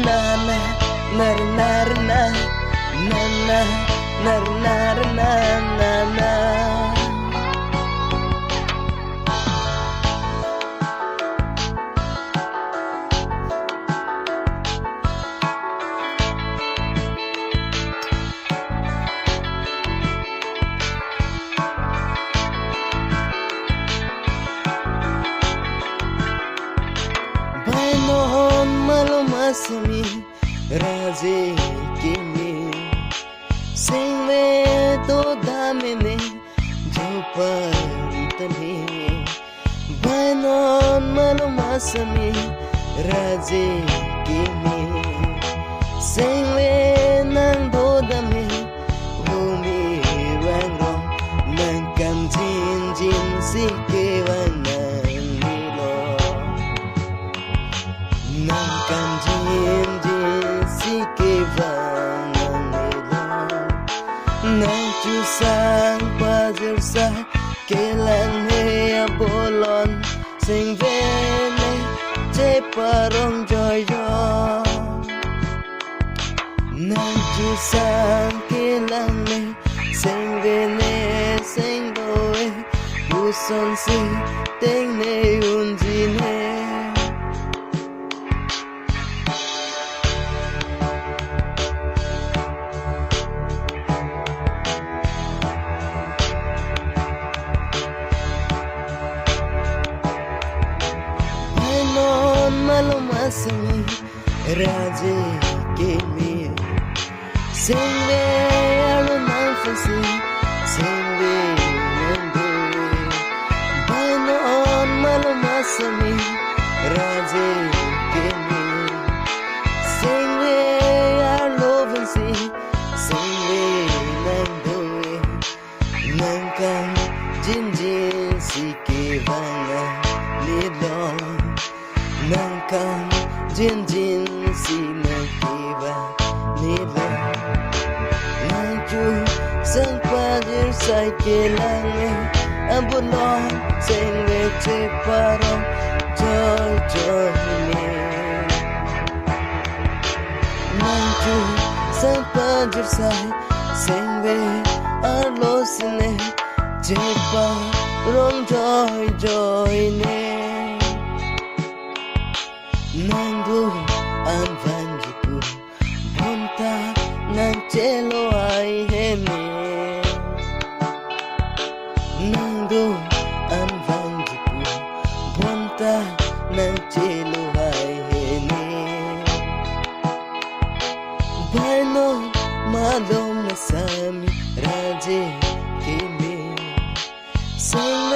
na na na na na na na na na na na na. Bainon malumasami raje kimi singve to damene joparitane. Bainon malumasami raje kimi singve nang do dame bumi rangrong nang kam jin jin sikewana Nangkan jin jin si ke vang nila nang chu sang bazir sa ke lan he abolon sing ve ne che parong joy jo nang chu sang ke lan ne sing ve ne sing do e bu son si teng ne un jin he. Malumasami raje kimi singve alunan fasi singve nandue. Bainon malumasami raje kimi singve alunan fasi singve nandue. Nangkang jin jin si ke vanga lidong Nangkang jin jin si nakiba nila Nangju sang padir say kilangan Ambulong sing leche parang joy joy ni Nangju sang padir say sing ve arlos ne Jepa rong joy joy ni Nangdu ang vanjiku Bunta ng chelo ay hemi Nangdu ang vanjiku Bunta ng chelo ay hemi Baino malom masami raje kimi Sing